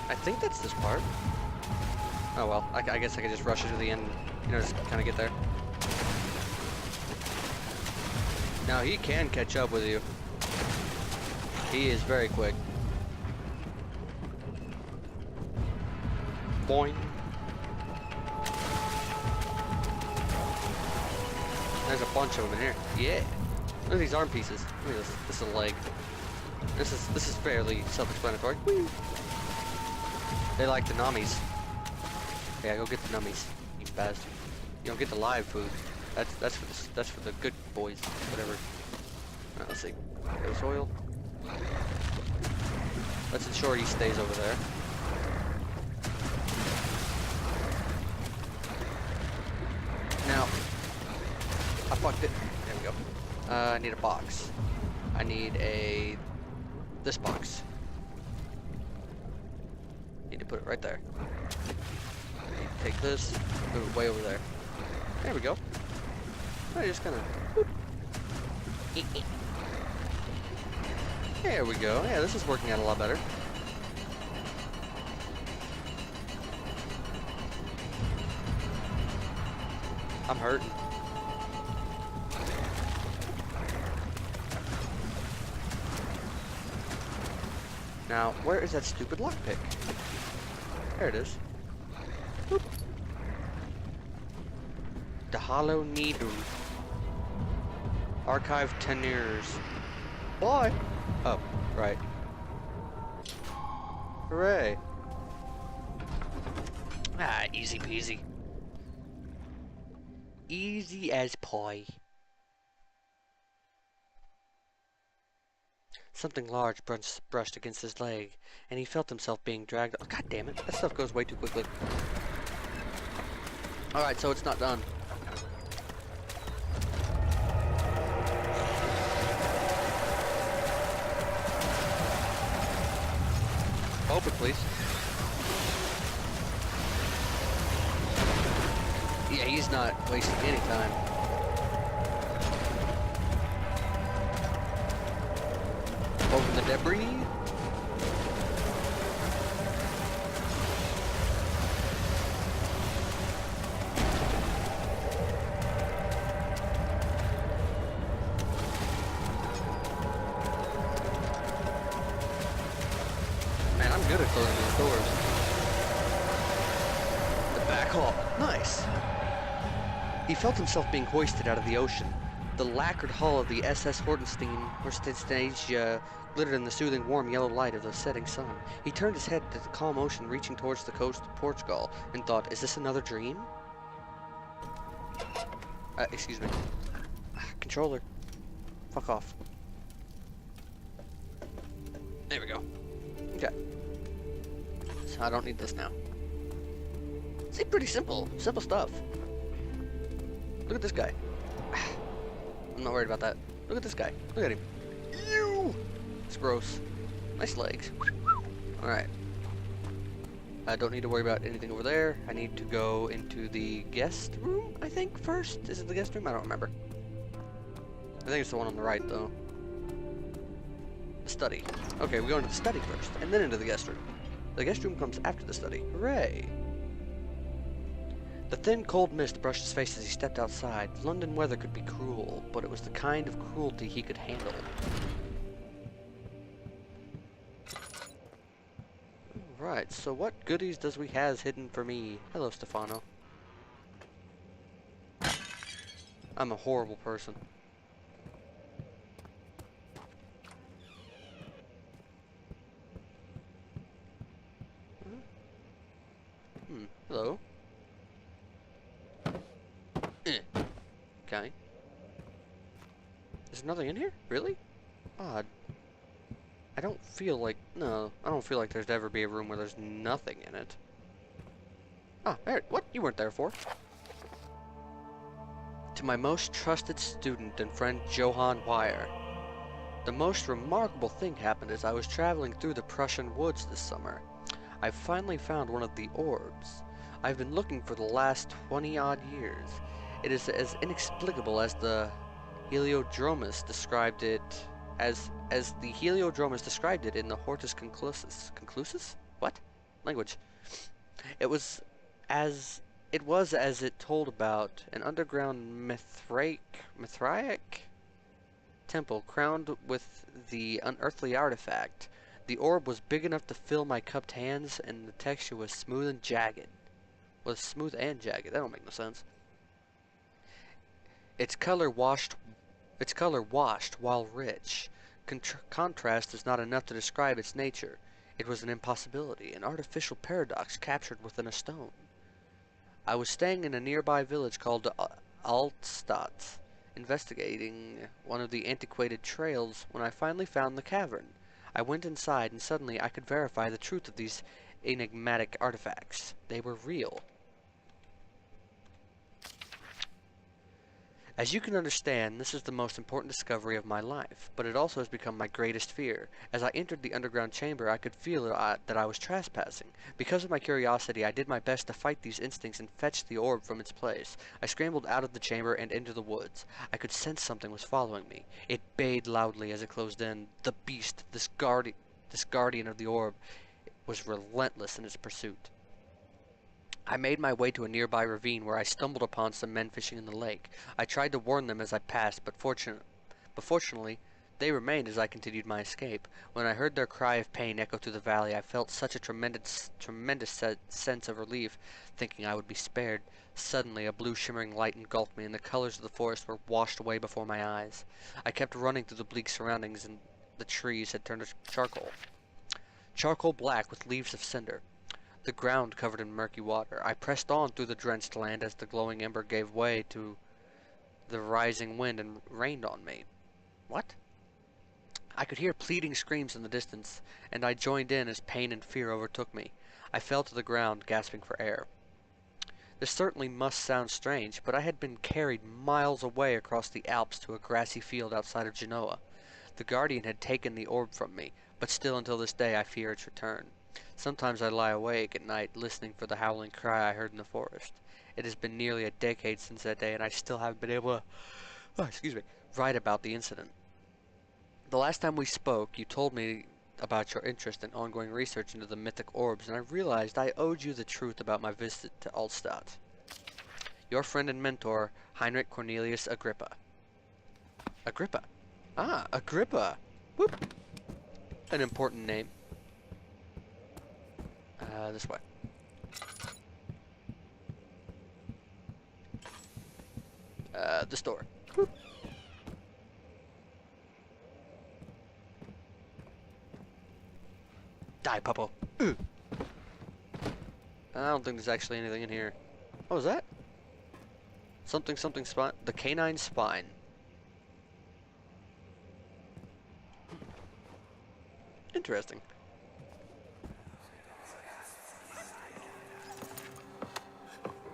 I think that's this part. Oh well, I guess I could just rush it to the end, you know, just kind of get there. Now he can catch up with you. He is very quick. Boing. There's a bunch of them in here. Yeah. Look at these arm pieces. Look at this. This is a leg. This is fairly self-explanatory. They like the nummies. Yeah, go get the nummies, you bastard. You don't get the live food. That's for the good boys. Whatever. Alright, let's see. Ghost oil. Let's ensure he stays over there. Now, I fucked it. There we go. I need a box. I need this box. Need to put it right there. Take this, move it way over there. There we go. I just kind of. There we go. Yeah, this is working out a lot better. I'm hurting. Now, where is that stupid lockpick? There it is. Boop. The Hollow Needle. Archive tenures. Why? Oh, right. Hooray. Ah, easy peasy. Easy as pie. Something large brushed against his leg, and he felt himself being dragged. Oh, God damn it! That stuff goes way too quickly. All right, so it's not done. Open, please. Yeah, he's not wasting any time. Open the debris. Man, I'm good at closing these doors. The back hall. Nice. He felt himself being hoisted out of the ocean. The lacquered hull of the SS Hortenstein glittered in the soothing, warm yellow light of the setting sun. He turned his head to the calm ocean reaching towards the coast of Portugal and thought, is this another dream? Excuse me. Controller. Fuck off. There we go. Okay. So I don't need this now. See, pretty simple. Simple stuff. Look at this guy. I'm not worried about that. Look at this guy. Look at him. Ew! It's gross. Nice legs. Alright. I don't need to worry about anything over there. I need to go into the guest room, I think, first. Is it the guest room? I don't remember. I think it's the one on the right, though. The study. Okay, we go into the study first, and then into the guest room. The guest room comes after the study. Hooray! The thin, cold mist brushed his face as he stepped outside. London weather could be cruel, but it was the kind of cruelty he could handle. Right, so what goodies does we has hidden for me? Hello, Stefano. I'm a horrible person. Hello. Okay. There's nothing in here? Really? Odd. I don't feel like... No, I don't feel like there's ever be a room where there's nothing in it. Ah, there... What? You weren't there for? To my most trusted student and friend, Johann Weyer. The most remarkable thing happened as I was traveling through the Prussian woods this summer. I finally found one of the orbs. I've been looking for the last 20-odd years. It is as inexplicable as the Heliodromus described it as the Heliodromus described it in the Hortus Conclusus. Conclusus? What? language. It was as it was as it told about an underground Mithraic temple crowned with the unearthly artifact. The orb was big enough to fill my cupped hands, and the texture was smooth and jagged. Was smooth and jagged. That don't make no sense. Its color washed. Its color washed while rich. Contrast is not enough to describe its nature. It was an impossibility, an artificial paradox captured within a stone. I was staying in a nearby village called Altstadt, investigating one of the antiquated trails when I finally found the cavern. I went inside, and suddenly I could verify the truth of these enigmatic artifacts. They were real. As you can understand, this is the most important discovery of my life, but it also has become my greatest fear. As I entered the underground chamber, I could feel that I was trespassing. Because of my curiosity, I did my best to fight these instincts and fetch the orb from its place. I scrambled out of the chamber and into the woods. I could sense something was following me. It bayed loudly as it closed in. The beast, this guardian of the orb, was relentless in its pursuit. I made my way to a nearby ravine where I stumbled upon some men fishing in the lake. I tried to warn them as I passed, but fortunately, they remained as I continued my escape. When I heard their cry of pain echo through the valley, I felt such a tremendous sense of relief, thinking I would be spared. Suddenly, a blue shimmering light engulfed me, and the colors of the forest were washed away before my eyes. I kept running through the bleak surroundings, and the trees had turned to charcoal black with leaves of cinder. The ground covered in murky water. I pressed on through the drenched land as the glowing ember gave way to the rising wind and rained on me. What? I could hear pleading screams in the distance, and I joined in as pain and fear overtook me. I fell to the ground, gasping for air. This certainly must sound strange, but I had been carried miles away across the Alps to a grassy field outside of Genoa. The guardian had taken the orb from me, but still until this day I fear its return. Sometimes I lie awake at night listening for the howling cry I heard in the forest. It has been nearly a decade since that day, and I still haven't been able to, write about the incident. The last time we spoke, you told me about your interest in ongoing research into the mythic orbs, and I realized I owed you the truth about my visit to Altstadt. Your friend and mentor, Heinrich Cornelius Agrippa. Agrippa. Ah, Agrippa. Whoop. An important name. This way. The store. Whoop. Die, Puppo. I don't think there's actually anything in here. What was that? Something spine. The canine spine. Interesting.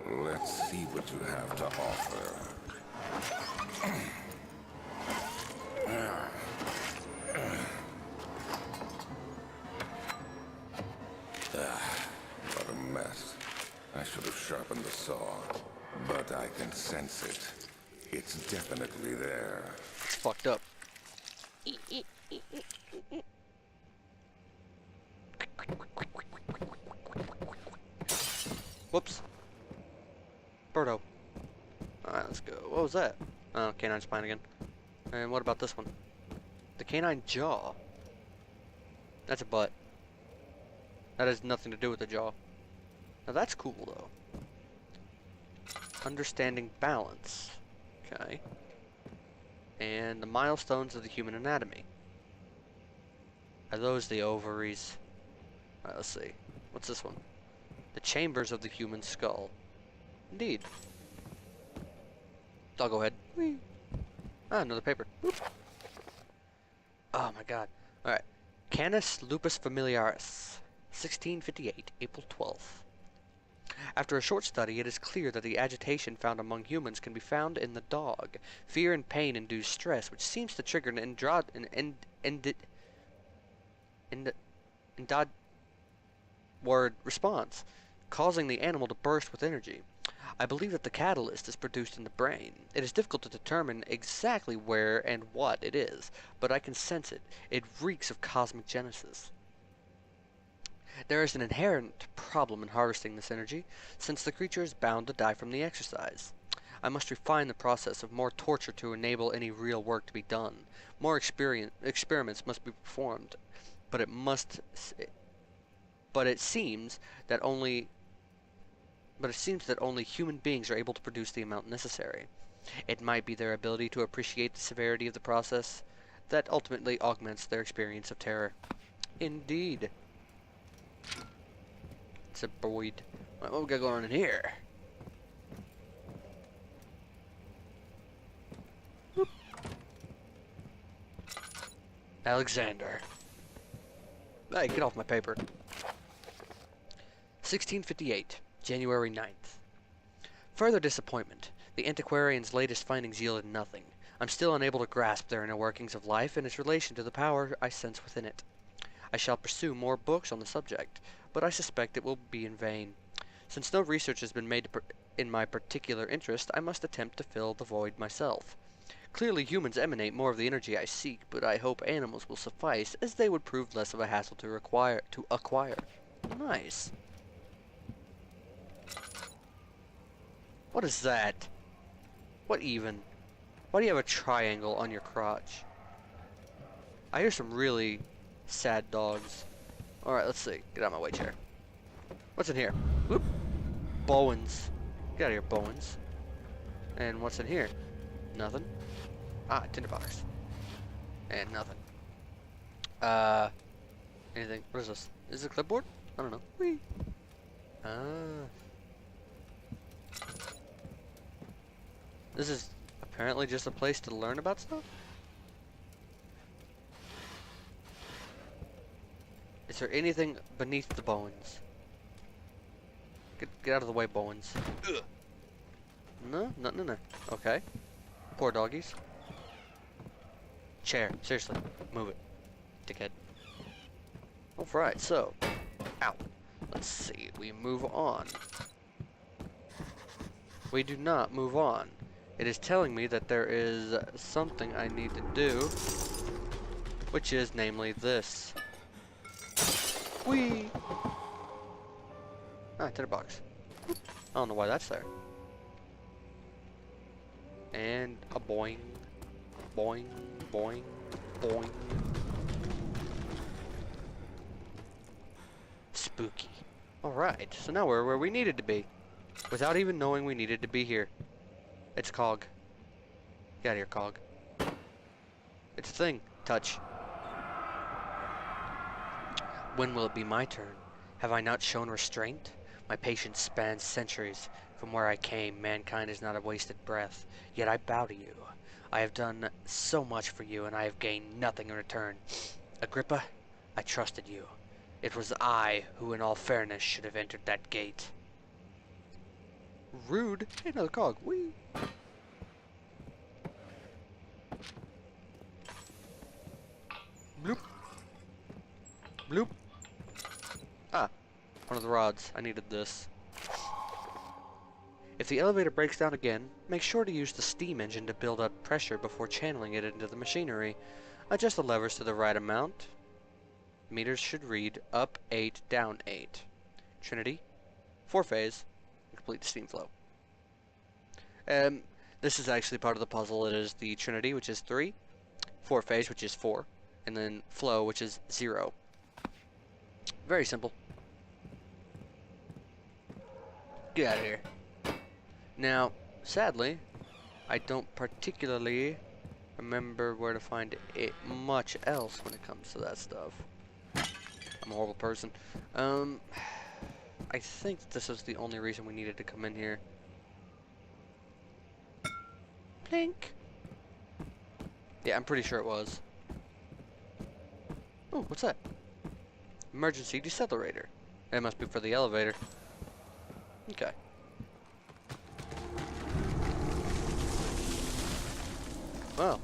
Let's see what you have to offer. What a mess. I should have sharpened the saw, but I can sense it. It's definitely there. It's fucked up. Whoops. Birdo. Alright, let's go. What was that? Oh, canine spine again. And what about this one? The canine jaw. That's a butt. That has nothing to do with the jaw. Now that's cool, though. Understanding balance. Okay. And the milestones of the human anatomy. Are those the ovaries? Alright, let's see. What's this one? The chambers of the human skull. Indeed. I'll go ahead. Whee. Ah, another paper. Whoop. Oh my god. Alright. Canis lupus familiaris. 1658, April 12th. After a short study, it is clear that the agitation found among humans can be found in the dog. Fear and pain induce stress, which seems to trigger an word response, causing the animal to burst with energy. I believe that the catalyst is produced in the brain. It is difficult to determine exactly where and what it is, but I can sense it. It reeks of cosmic genesis. There is an inherent problem in harvesting this energy, since the creature is bound to die from the exercise. I must refine the process of more torture to enable any real work to be done. More experiments must be performed, but it seems that only human beings are able to produce the amount necessary. It might be their ability to appreciate the severity of the process that ultimately augments their experience of terror. Indeed. It's a Boyd. What we got going on in here? Whoop. Alexander. Hey, get off my paper. 1658, January 9th. Further disappointment. The antiquarian's latest findings yielded nothing. I'm still unable to grasp their inner workings of life and its relation to the power I sense within it. I shall pursue more books on the subject, but I suspect it will be in vain. Since no research has been made in my particular interest, I must attempt to fill the void myself. Clearly humans emanate more of the energy I seek, but I hope animals will suffice, as they would prove less of a hassle to acquire. Nice. What is that? What even? Why do you have a triangle on your crotch? I hear some really sad dogs. Alright, let's see. Get out of my way, chair. What's in here? Whoop. Bowens. Get out of here, Bowens. And what's in here? Nothing. Ah, tinderbox. And nothing. Anything? What is this? Is it a clipboard? I don't know. Whee. This is apparently just a place to learn about stuff? Is there anything beneath the Bowens? Get out of the way, Bowens. Ugh. No, no. Okay. Poor doggies. Chair. Seriously. Move it. Dickhead. Alright, so. Ow. Let's see. We move on. We do not move on. It is telling me that there is something I need to do, which is namely this. Whee! Ah, tinderbox. I don't know why that's there. And a boing, boing, boing, boing. Spooky. Alright, so now we're where we needed to be, without even knowing we needed to be here. It's Cog. Get out of here, Cog. It's a thing. Touch. When will it be my turn? Have I not shown restraint? My patience spans centuries. From where I came, mankind is not a wasted breath. Yet I bow to you. I have done so much for you, and I have gained nothing in return. Agrippa, I trusted you. It was I who, in all fairness, should have entered that gate. Rude. Hey, another Cog. Whee! Bloop. Bloop. Ah. One of the rods. I needed this. If the elevator breaks down again, make sure to use the steam engine to build up pressure before channeling it into the machinery. Adjust the levers to the right amount. Meters should read up 8, down 8. Trinity. 4-phase. Complete the steam flow. This is actually part of the puzzle. It is the Trinity, which is 3, 4-phase, which is 4, and then flow, which is 0. Very simple. Get out of here. Now, sadly, I don't particularly remember where to find it much else when it comes to that stuff. I'm a horrible person. I think this is the only reason we needed to come in here. Blink. Yeah, I'm pretty sure it was. Oh, what's that? Emergency decelerator. It must be for the elevator. Okay. Well,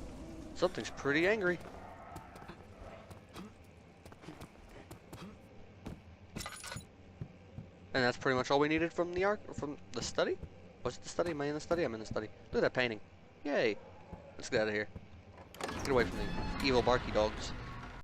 something's pretty angry. And that's pretty much all we needed from the study? Was it the study? Am I in the study? I'm in the study. Look at that painting. Yay. Let's get out of here. Get away from the evil barky dogs.